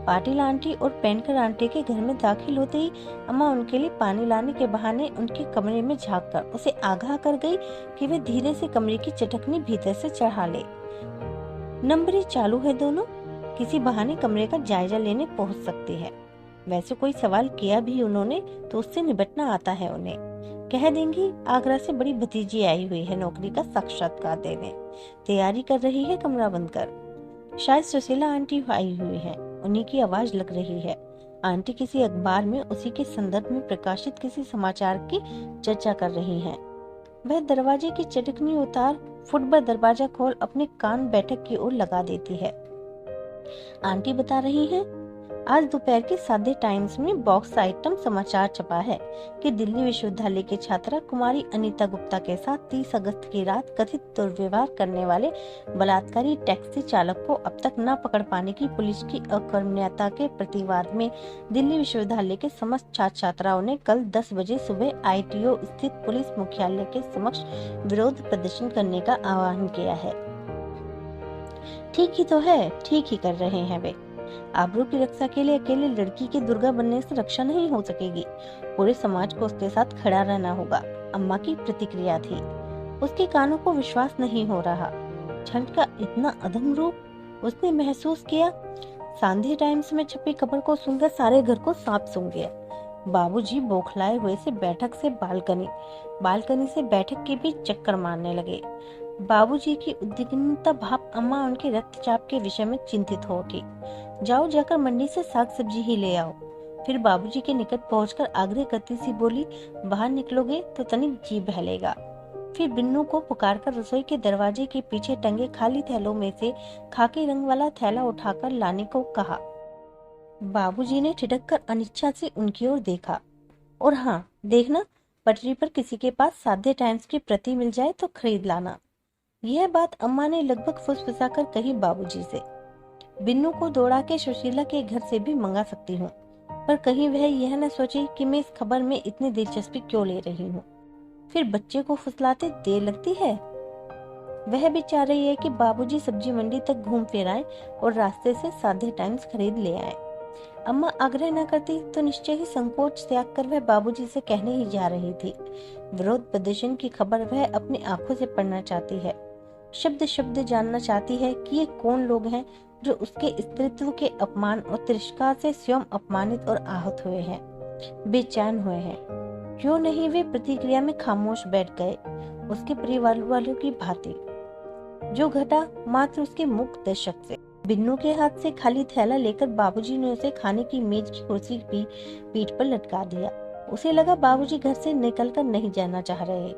A: पाटिल आंटी और पेनकर आंटी के घर में दाखिल होते ही अम्मा उनके लिए पानी लाने के बहाने उनके कमरे में झांककर उसे आगाह कर गई कि वे धीरे से कमरे की चटकनी भीतर से चढ़ा ले। नंबरी चालू है दोनों, किसी बहाने कमरे का जायजा लेने पहुंच सकती है। वैसे कोई सवाल किया भी उन्होंने तो उससे निपटना आता है उन्हें। कह देंगी आगरा से बड़ी भतीजी आई हुई है नौकरी का साक्षात्कार देने, तैयारी कर रही है कमरा बंद कर। शायद सुशीला आंटी आई हुई है, उन्हीं की आवाज लग रही है। आंटी किसी अखबार में उसी के संदर्भ में प्रकाशित किसी समाचार की चर्चा कर रही हैं। वह दरवाजे की चटकनी उतार फुट भर दरवाजा खोल अपने कान बैठक की ओर लगा देती है। आंटी बता रही हैं, आज दोपहर के सादे टाइम्स में बॉक्स आइटम समाचार छपा है कि दिल्ली विश्वविद्यालय की छात्रा कुमारी अनीता गुप्ता के साथ 30 अगस्त की रात कथित दुर्व्यवहार करने वाले बलात्कारी टैक्सी चालक को अब तक न पकड़ पाने की पुलिस की अकर्मण्यता के प्रतिवाद में दिल्ली विश्वविद्यालय के समस्त छात्र छात्राओं ने कल 10 बजे सुबह ITO स्थित पुलिस मुख्यालय के समक्ष विरोध प्रदर्शन करने का आह्वान किया है। ठीक ही तो है, ठीक ही कर रहे हैं वे। आबरू की रक्षा के लिए अकेले लड़की के दुर्गा बनने से रक्षा नहीं हो सकेगी, पूरे समाज को उसके साथ खड़ा रहना होगा, अम्मा की प्रतिक्रिया थी। उसके कानों को विश्वास नहीं हो रहा। झंड का इतना अधम रूप उसने महसूस किया। सांधी टाइम्स में छपी खबर को सुनकर सारे घर को सांप सूंघ गया। बाबूजी बौखलाए हुए से बैठक से बालकनी से बैठक के बीच चक्कर मारने लगे। बाबूजी की उद्विग्नता भाप अम्मा उनके रक्तचाप के विषय में चिंतित हो उठी। जाओ जाकर मंडी से साग सब्जी ही ले आओ। फिर बाबूजी के निकट पहुंचकर आग्रह करती सी बोली, बाहर निकलोगे तो तनिक जी बहलेगा। फिर बिन्नू को पुकारकर रसोई के दरवाजे के पीछे टंगे खाली थैलों में से खाकी रंग वाला थैला उठाकर लाने को कहा। बाबूजी ने ठिठक कर अनिच्छा से उनकी ओर देखा। और हाँ, देखना पटरी पर किसी के पास साध्य टाइम्स की प्रति मिल जाए तो खरीद लाना। यह बात अम्मा ने लगभग फुसफुसाकर कही बाबूजी से। बिन्नू को दौड़ा के सुशीला के घर से भी मंगा सकती हूँ, पर कहीं वह यह न सोचे कि मैं इस खबर में इतनी दिलचस्पी क्यों ले रही हूँ। फिर बच्चे को फुसलाते देर लगती है। वह भी चाह रही है कि बाबूजी सब्जी मंडी तक घूम फिर आए और रास्ते से साध्य टाइम्स खरीद ले आए। अम्मा आग्रह न करती तो निश्चय ही संकोच त्याग कर वह बाबूजी से कहने ही जा रही थी। विरोध प्रदर्शन की खबर वह अपनी आंखों से पढ़ना चाहती है। शब्द शब्द जानना चाहती है कि ये कौन लोग हैं जो उसके स्त्रीत्व के अपमान और तिरस्कार से स्वयं अपमानित और आहत हुए हैं, बेचैन हुए हैं। क्यों नहीं वे प्रतिक्रिया में खामोश बैठ गए, उसके परिवार वालों की भांति। जो घटा मात्र उसके मुख दर्शक से। बिन्नू के हाथ से खाली थैला लेकर बाबूजी ने उसे खाने की मेज की कुर्सी की पीठ पर लटका दिया। उसे लगा बाबूजी घर से निकलकर नहीं जाना चाह रहे।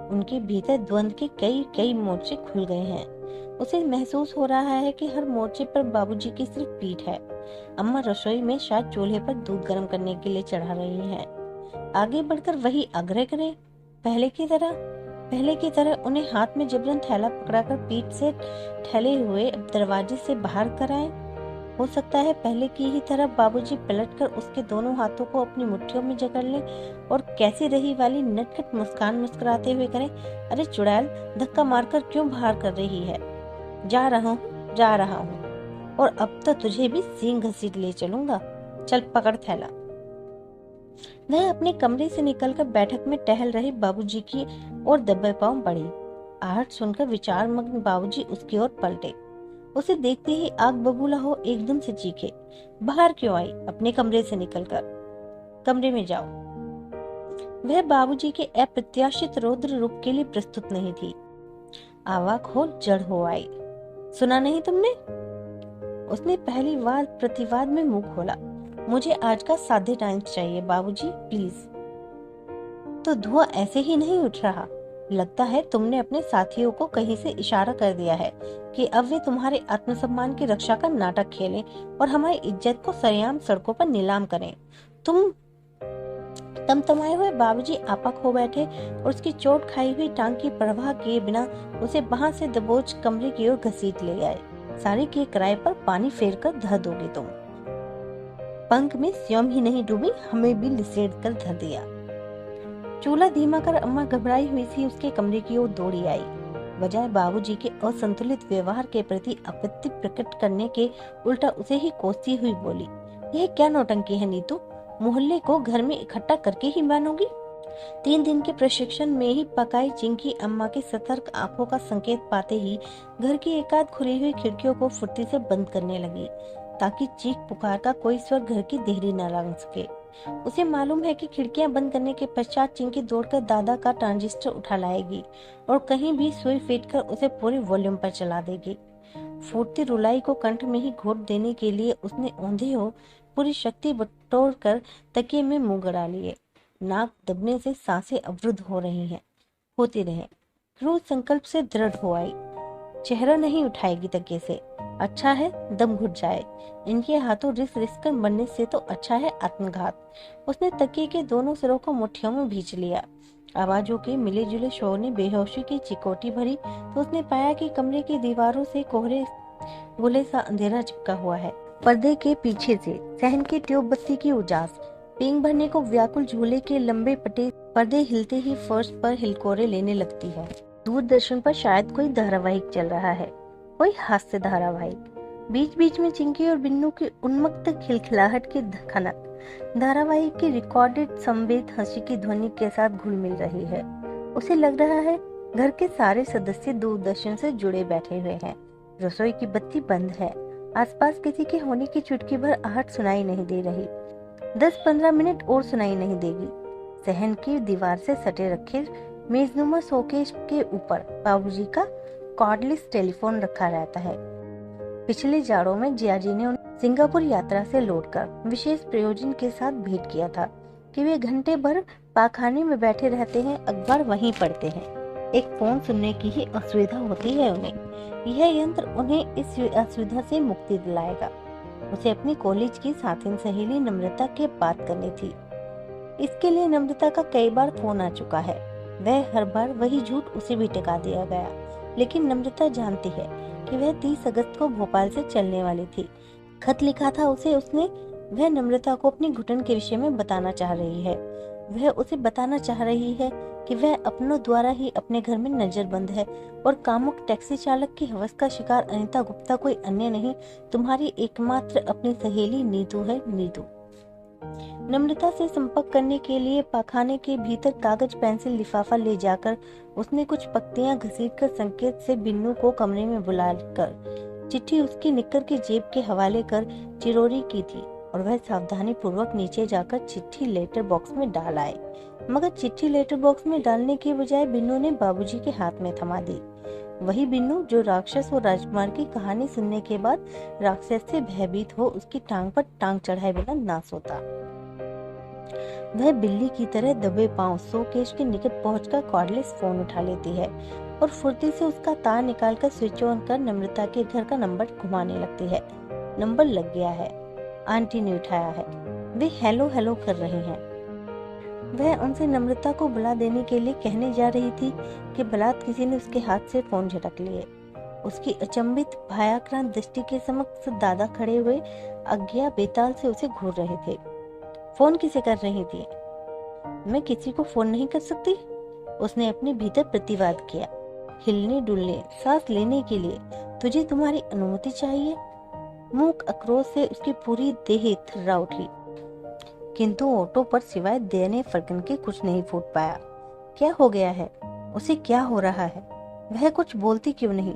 A: उनके भीतर द्वंद के कई कई मोर्चे खुल गए हैं। उसे महसूस हो रहा है कि हर मोर्चे पर बाबूजी की सिर्फ पीठ है। अम्मा रसोई में शायद चूल्हे पर दूध गर्म करने के लिए चढ़ा रही हैं। आगे बढ़कर वही आग्रह करे, पहले की तरह उन्हें हाथ में जबरन थैला पकड़ाकर पीठ से ठहले हुए दरवाजे से बाहर कराएं। हो सकता है पहले की ही तरह बाबूजी पलटकर उसके दोनों हाथों को अपनी मुट्ठियों में जकड़ लें और कैसी रही वाली नटखट मुस्कान मुस्कुराते हुए करें, अरे चुड़ैल, धक्का मारकर क्यों बाहर कर रही है? जा रहा हूँ और अब तो तुझे भी सींग घसीट ले चलूंगा। चल पकड़ थैला। वह अपने कमरे से निकलकर बैठक में टहल रहे बाबूजी की ओर दबे पांव बढ़ी। आहट सुनकर विचार मग्न बाबूजी उसकी ओर पलटे। उसे देखते ही आग बबूला हो एकदम से चीखे, बाहर क्यों आई? अपने कमरे से निकलकर कमरे में जाओ। वह बाबूजी के अप्रत्याशित रौद्र रूप के लिए प्रस्तुत नहीं थी। आवाक हो जड़ हो आई। सुना नहीं तुमने? उसने पहली बार प्रतिवाद में मुंह खोला। मुझे आज का सादे टाइम्स चाहिए बाबूजी, प्लीज। तो धुआं ऐसे ही नहीं उठ रहा। लगता है तुमने अपने साथियों को कहीं से इशारा कर दिया है कि अब वे तुम्हारे आत्मसम्मान की रक्षा का नाटक खेलें और हमारी इज्जत को सरेआम सड़कों पर नीलाम करें। तुम तमतमाए हुए बाबूजी आपा खो बैठे और उसकी चोट खाई हुई टांग की परवाह किए बिना उसे बांह से दबोच कमरे की ओर घसीट ले आए। सारी के किराए पर पानी फेर कर धर दोगे तुम। पंख में स्वयं ही नहीं डूबी, हमें भी लिसेड़ कर धर दिया। चूल्हा धीमा कर अम्मा घबराई हुई सी उसके कमरे की ओर दौड़ी आई। बजाय बाबूजी के असंतुलित व्यवहार के प्रति आपत्ति प्रकट करने के उल्टा उसे ही कोसती हुई बोली, यह क्या नौटंकी है नीतू? मोहल्ले को घर में इकट्ठा करके ही मानोगी? 3 दिन के प्रशिक्षण में ही पकाई चिंकी अम्मा की सतर्क आंखों का संकेत पाते ही घर की एकाध खुली हुई खिड़कियों को फुर्ती से बंद करने लगी, ताकि चीख पुकार का कोई स्वर घर की देहरी न रंग सके। उसे मालूम है कि खिड़कियां बंद करने के पश्चात चिंकी दौड़कर दादा का ट्रांजिस्टर उठा लाएगी और कहीं भी सुई फेंट कर उसे पूरे वॉल्यूम पर चला देगी। फूटती रुलाई को कंठ में ही घोट देने के लिए उसने औंधे हो पूरी शक्ति बटोर कर तकिए में मुंह गड़ा लिए। नाक दबने से सांसें अवरुद्ध हो रही हैं, होती रहे। क्रूर संकल्प से दृढ़ हो आई। चेहरा नहीं उठाएगी तकिए से। अच्छा है दम घुट जाए। इनके हाथों रिस रिस कर मरने से तो अच्छा है आत्मघात। उसने तकिए के दोनों सिरों को मुट्ठियों में भींच लिया। आवाजों के मिले जुले शोर ने बेहोशी की चिकोटी भरी तो उसने पाया कि कमरे की दीवारों से कोहरे गोले सा अंधेरा चिपका हुआ है। पर्दे के पीछे से सहन की ट्यूब बत्ती की उजास, पींग भरने को व्याकुल झूले के लंबे पटे पर्दे हिलते ही फर्श पर हिलकोरे लेने लगती है। दूरदर्शन पर शायद कोई धारावाहिक चल रहा है, कोई हास्य धारावाहिक। बीच बीच में चिंकी और बिन्नू की उन्मत्त खिलखिलाहट की खनक धारावाहिक की रिकॉर्डेड संवेद हंसी की ध्वनि के साथ घुल मिल रही है। उसे लग रहा है घर के सारे सदस्य दूरदर्शन से जुड़े बैठे हुए हैं। रसोई की बत्ती बंद है। आसपास किसी के होने की चुटकी भर आहट सुनाई नहीं दे रही। 10-15 मिनट और सुनाई नहीं देगी। सहन की दीवार से सटे रखे मेजनुमा शोकेस के ऊपर बाबूजी का कॉर्डलेस टेलीफोन रखा रहता है। पिछले जाड़ों में जियाजी ने उन्हें सिंगापुर यात्रा से लौटकर विशेष प्रयोजन के साथ भेंट किया था कि वे घंटे भर पाखाने में बैठे रहते हैं, अखबार वहीं पढ़ते हैं। एक फोन सुनने की ही असुविधा होती है उन्हें। यह यंत्र उन्हें इस असुविधा से मुक्ति दिलाएगा। उसे अपनी कॉलेज की साथी सहेली नम्रता के बात करनी थी। इसके लिए नम्रता का कई बार फोन आ चुका है। वह हर बार वही झूठ उसे भी टिका दिया गया, लेकिन नम्रता जानती है कि वह 30 अगस्त को भोपाल से चलने वाली थी। खत लिखा था उसे उसने। वह नम्रता को अपनी घुटन के विषय में बताना चाह रही है। वह उसे बताना चाह रही है कि वह अपनों द्वारा ही अपने घर में नजरबंद है और कामुक टैक्सी चालक की हवस का शिकार अनीता गुप्ता कोई अन्य नहीं, तुम्हारी एकमात्र अपनी सहेली नीतू है। नीतू नम्रता से संपर्क करने के लिए पाखाने के भीतर कागज पेंसिल लिफाफा ले जाकर उसने कुछ पक्तियां घसीटकर संकेत से बिन्नू को कमरे में बुलाकर चिट्ठी उसकी निक्कर की जेब के हवाले कर चिरोरी की थी और वह सावधानी पूर्वक नीचे जाकर चिट्ठी लेटर बॉक्स में डाल आए। मगर चिट्ठी लेटर बॉक्स में डालने के बजाय बिन्नू ने बाबूजी के हाथ में थमा दी। वही बिन्नू जो राक्षस और राजकुमार की कहानी सुनने के बाद राक्षस से भयभीत हो उसकी टांग पर टांग चढ़ाए बिना ना सोता। वह बिल्ली की तरह दबे पांव शोकेस के निकट पहुंचकर कॉर्डलेस फोन उठा लेती है और फुर्ती से उसका तार निकालकर स्विच ऑन कर नम्रता के घर का नंबर घुमाने लगती है। नंबर लग गया है। आंटी ने उठाया है। वे हेलो हेलो कर रही हैं। वह उनसे नम्रता को बुला देने के लिए कहने जा रही थी कि बलात् किसी ने उसके हाथ से फोन झटक लिए। उसकी अचंभित भयाक्रांत दृष्टि के समक्ष दादा खड़े हुए अज्ञा बेताल से उसे घूर रहे थे। फोन किसे कर रही थी? मैं किसी को फोन नहीं कर सकती, उसने अपने भीतर प्रतिवाद किया। हिलने डुलने सांस लेने के लिए तुझे तुम्हारी अनुमति चाहिए। मूक आक्रोश से उसकी पूरी देह थर्रा उठी, किंतु ऑटो पर सिवाय देने फड़कन के कुछ नहीं फूट पाया। क्या हो गया है? उसे क्या हो रहा है? वह कुछ बोलती क्यों नहीं?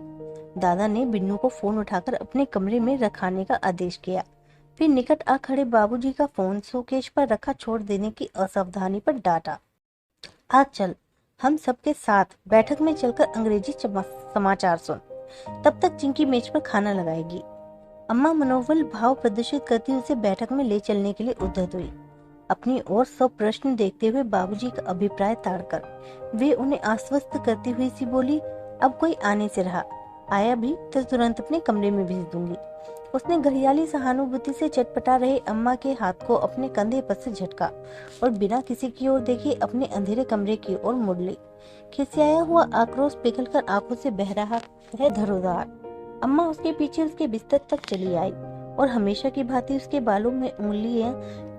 A: दादा ने बिन्नू को फोन उठाकर अपने कमरे में रखाने का आदेश किया। फिर निकट आ खड़े बाबूजी का फोन शोकेस पर रखा छोड़ देने की असावधानी पर डांटा। आज चल, हम सबके साथ बैठक में चलकर अंग्रेजी समाचार सुन। तब तक चिंकी मेज पर खाना लगाएगी। अम्मा मनोबल भाव प्रदर्शित करती उसे बैठक में ले चलने के लिए उद्यत हुई। अपनी ओर सब प्रश्न देखते हुए बाबूजी का अभिप्राय ताड़कर वे उन्हें आश्वस्त करती हुई सी बोली, अब कोई आने से रहा, आया भी तो तुरंत अपने कमरे में भेज दूंगी। उसने घड़ियाली सहानुभूति से चटपटा रहे अम्मा के हाथ को अपने कंधे पर से झटका और बिना किसी की ओर देखे अपने अंधेरे कमरे की ओर मुड़ ली। खिसियाया हुआ आक्रोश पिघलकर आंखों से बह रहा है धरोधार। अम्मा उसके पीछे उसके बिस्तर तक चली आई और हमेशा की भांति उसके बालों में उंगलियां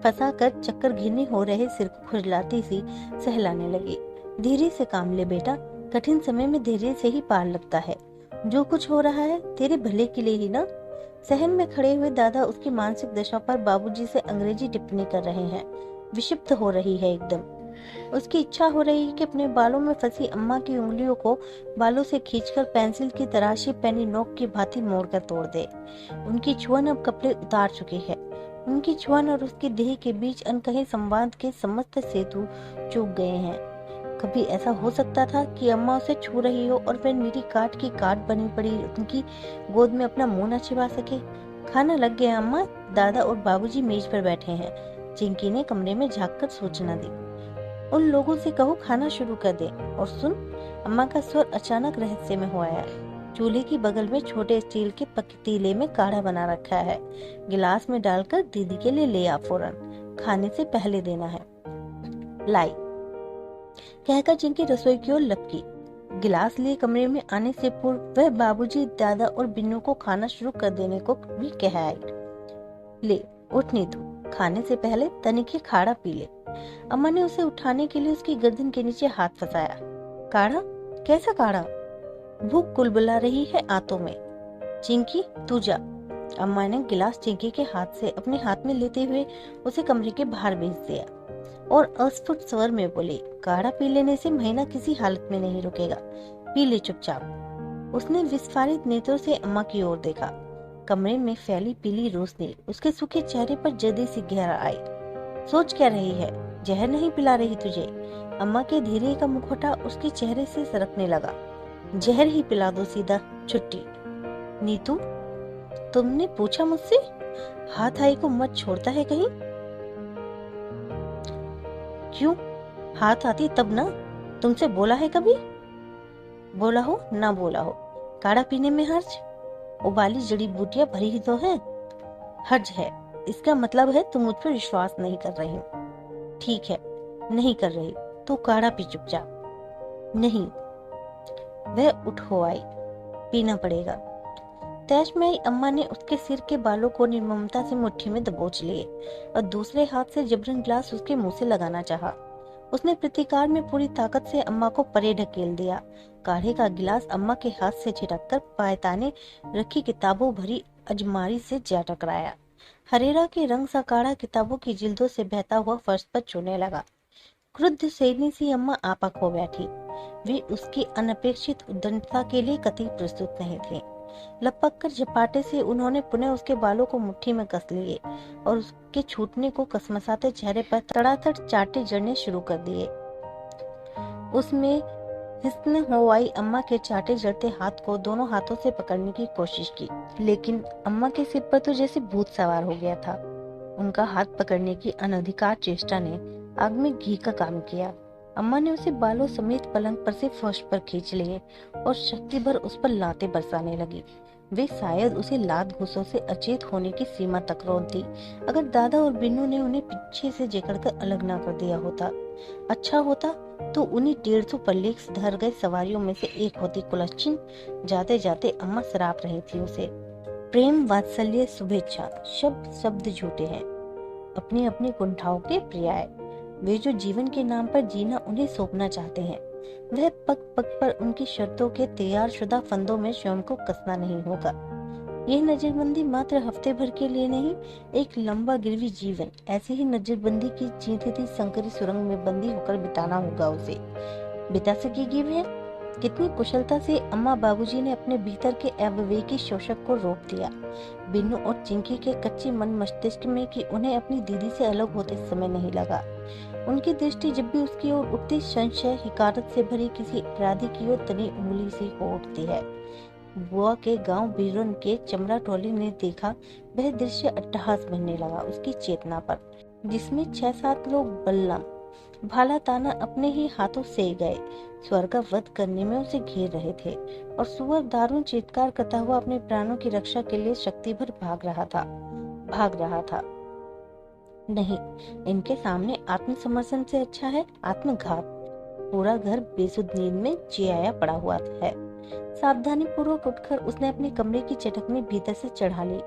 A: फंसाकर चक्कर घिरने हो रहे सिर को खुजलाती सी सहलाने लगी। धीरे से काम ले बेटा, कठिन समय में धैर्य से ही पार लगता है। जो कुछ हो रहा है तेरे भले के लिए ही ना। सहन में खड़े हुए दादा उसकी मानसिक दशा पर बाबूजी से अंग्रेजी टिप्पणी कर रहे हैं। विक्षिप्त हो रही है एकदम। उसकी इच्छा हो रही है कि अपने बालों में फंसी अम्मा की उंगलियों को बालों से खींचकर पेंसिल की तराशी पैनी नोक की भांति मोड़कर तोड़ दे। उनकी छुअन अब कपड़े उतार चुके हैं। उनकी छुअन और उसकी देह के बीच अनकहे संवाद के समस्त सेतु चूक गए हैं। कभी ऐसा हो सकता था कि अम्मा उसे छू रही हो और वह नीरी काठ की काट बनी पड़ी उनकी गोद में अपना मुंह न छिपा सके। खाना लग गया अम्मा, दादा और बाबूजी मेज पर बैठे हैं। चिंकी ने कमरे में झांककर सूचना दी। उन लोगों से कहो खाना शुरू कर दे। और सुन, अम्मा का स्वर अचानक रहस्य में हो आया। चूल्हे की बगल में छोटे स्टील के पतीले में काढ़ा बना रखा है। गिलास में डालकर दीदी के लिए ले आ फौरन, खाने से पहले देना है। लाई, कहकर चिंकी रसोई की ओर लपकी। गिलास लिए कमरे में आने से पूर्व वह बाबूजी, दादा और बिन्नू को खाना शुरू कर देने को भी कह आई। ले उठने दो, खाने से पहले तनिक ही खाड़ा पी ले। अम्मा ने उसे उठाने के लिए उसकी गर्दन के नीचे हाथ फंसाया। काढ़ा? कैसा काढ़ा? भूख कुलबुला रही है आंतों में। चिंकी तू जा। अम्मा ने गिलास चिंकी के हाथ से अपने हाथ में लेते हुए उसे कमरे के बाहर भेज दिया और अस्फुट स्वर में बोली, काढ़ा पी लेने से महीना किसी हालत में नहीं रुकेगा, पी ले चुपचाप। उसने विस्फारित नेत्रों से अम्मा की ओर देखा। कमरे में फैली पीली रोशनी उसके सूखे चेहरे पर जल्दी सी गहरा आई। सोच क्या रही है? जहर नहीं पिला रही तुझे? अम्मा के धीरे का मुखौटा उसके चेहरे से सरकने लगा। जहर ही पिला दो सीधा, छुट्टी। नीतू, तुमने पूछा मुझसे? हाथ आई को मत छोड़ता है कहीं? क्यों? हाथ आती तब ना। तुमसे बोला है कभी? बोला हो ना बोला हो, काढ़ा पीने में हर्ज? उबाली जड़ी बूटियां भरी ही तो है। हर्ज है, इसका मतलब है तुम मुझ पर विश्वास नहीं कर रही हो। ठीक है, नहीं कर रही तो काढ़ा पी चुपचाप। नहीं। वह उठ हो आई। पीना पड़ेगा। तैश में आई अम्मा ने उसके सिर के बालों को निर्ममता से मुट्ठी में दबोच लिए और दूसरे हाथ से जबरन ग्लास उसके मुंह से लगाना चाहा। उसने प्रतिकार में पूरी ताकत से अम्मा को परे ढकेल दिया। काढ़े का गिलास अम्मा के हाथ से छिटककर पायताने रखी किताबों भरी अजमारी से जा टकराया। हरेरा के रंग सा काढ़ा किताबों की जिल्दों से बहता हुआ फर्श पर छूने लगा। क्रुद्ध सेनी सी अम्मा आपा खो बैठी। वे उसकी अनपेक्षित उद्दंडता के लिए कतई प्रस्तुत नहीं थे। लपक कर झपाटे से उन्होंने पुनः उसके बालों को मुट्ठी में कस लिए और उसके छूटने को कसमसाते चेहरे पर तड़ातड़ चाटे जड़ने शुरू कर दिए। उसमें हिस्न हो आई अम्मा के चाटे जड़ते हाथ को दोनों हाथों से पकड़ने की कोशिश की, लेकिन अम्मा के सिर पर तो जैसे भूत सवार हो गया था। उनका हाथ पकड़ने की अनधिकार चेष्टा ने आग में घी का काम किया। अम्मा ने उसे बालों समेत पलंग पर से फर्श पर खींच लिए और शक्ति भर उस पर लाते बरसाने लगी। वे शायद उसे लात घूसों से अचेत होने की सीमा तक रोक दी अगर दादा और बिन्नू ने उन्हें पीछे से जकड़कर अलग ना कर दिया होता। अच्छा होता तो उन्हीं 150 पल्ले धर गए सवारियों में से एक होती कुलच्छिन। जाते जाते अम्मा सराप रही थी उसे। प्रेम, वात्सल्य, शुभेच्छा शब्द शब्द झूठे हैं, अपनी अपनी कुंठाओं के पर्याय। वे जो जीवन के नाम पर जीना उन्हें सौंपना चाहते हैं, वह पग पग पर उनकी शर्तों के तैयार शुदा फंदों में स्वयं को कसना नहीं होगा। यह नजरबंदी मात्र हफ्ते भर के लिए नहीं, एक लंबा गिरवी जीवन ऐसी ही नजरबंदी की चींथती संकरी सुरंग में बंदी होकर बिताना होगा उसे। बिता सकेगी वह? कितनी कुशलता से अम्मा बाबूजी ने अपने भीतर के अविवेकी शोषक को रोक दिया। बिन्नू और चिंकी के कच्चे मन मस्तिष्क में कि उन्हें अपनी दीदी से अलग होते समय नहीं लगा। उनकी दृष्टि जब भी उसकी ओर उठती, संशय, हिकारत से भरी किसी अपराधी की ओर तनी उंगली सी हो उठती है। बुआ के गांव बीरन के चमड़ा टोली ने देखा, वह दृश्य अट्टहास बनने लगा उसकी चेतना पर, जिसमें 6-7 लोग बल्लम भाला ताना अपने ही हाथों से गए स्वर का वध करने में उसे घेर रहे थे, और सुअर दारुण चीत्कार करता हुआ अपने प्राणों की रक्षा के लिए शक्ति भर भाग रहा था। नहीं, इनके सामने आत्मसमर्पण से अच्छा है आत्मघात। पूरा घर बेसुध नींद में जियाया पड़ा हुआ है। सावधानी पूर्वक उठकर उसने अपने कमरे की चटकनी भीतर से चढ़ा ली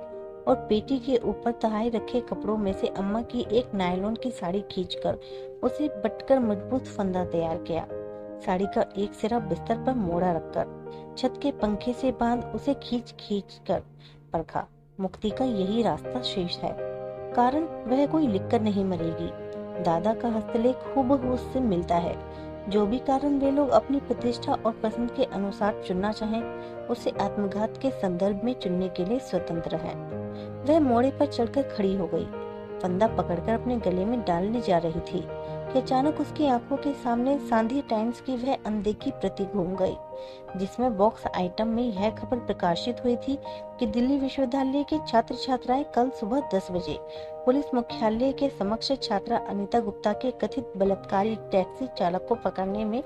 A: और पेटी के ऊपर तहाए रखे कपड़ों में से अम्मा की एक नायलॉन की साड़ी खींचकर उसे बटकर मजबूत फंदा तैयार किया। साड़ी का एक सिरा बिस्तर पर मोड़ा रखकर छत के पंखे से बांध उसे खींच कर परखा। मुक्ति का यही रास्ता शेष है। कारण वह कोई लिखकर नहीं मरेगी। दादा का हस्तलेख हूबहू उससे मिलता है। जो भी कारण वे लोग अपनी प्रतिष्ठा और पसंद के अनुसार चुनना चाहें, उसे आत्मघात के संदर्भ में चुनने के लिए स्वतंत्र है। वह मोड़े पर चढ़कर खड़ी हो गई, फंदा पकड़कर अपने गले में डालने जा रही थी कि अचानक उसकी आंखों के सामने सांधी टाइम्स की वह अनदेखी प्रति घूम गई, जिसमें बॉक्स आइटम में यह खबर प्रकाशित हुई थी कि दिल्ली विश्वविद्यालय के छात्र छात्राएं कल सुबह 10 बजे पुलिस मुख्यालय के समक्ष छात्रा अनीता गुप्ता के कथित बलात्कारी टैक्सी चालक को पकड़ने में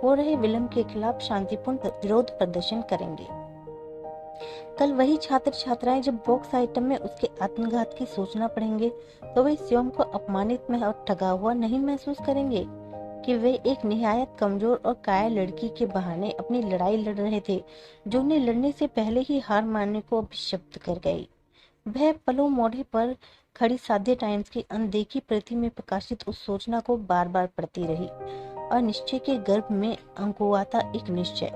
A: हो रहे विलंब के खिलाफ शांतिपूर्ण विरोध प्रदर्शन करेंगे। कल वही छात्र छात्राएं जब बॉक्स आइटम में उसके आत्मघात की सूचना पढ़ेंगे, तो वे स्वयं को अपमानित में और ठगा हुआ नहीं महसूस करेंगे कि वे एक निहायत कमजोर और कायर लड़की के बहाने अपनी लड़ाई लड़ रहे थे, जो उन्हें लड़ने से पहले ही हार मानने को अभिशप्त कर गई। वह पलों मोड़े पर खड़ी साध्य टाइम्स की अनदेखी प्रति में प्रकाशित उस सूचना को बार बार पढ़ती रही और निश्चय के गर्भ में अंकुआता एक निश्चय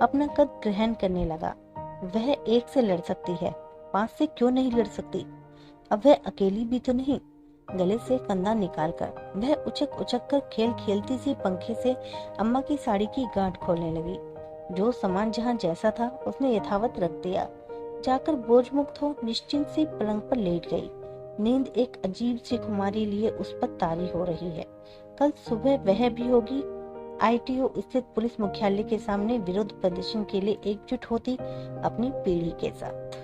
A: अपना कद ग्रहण करने लगा। वह एक से लड़ सकती है, 5 से क्यों नहीं लड़ सकती? अब वह अकेली भी तो नहीं। गले से फंदा निकालकर वह उचक उचक कर खेल खेलती सी पंखे से अम्मा की साड़ी की गांठ खोलने लगी। जो सामान जहाँ जैसा था उसने यथावत रख दिया। जाकर बोझ मुक्त हो निश्चिंत सी पलंग पर लेट गई। नींद एक अजीब सी खुमारी लिए उस पर तारी हो रही है। कल सुबह वह भी होगी ITO स्थित पुलिस मुख्यालय के सामने विरोध प्रदर्शन के लिए एकजुट होती अपनी पीढ़ी के साथ।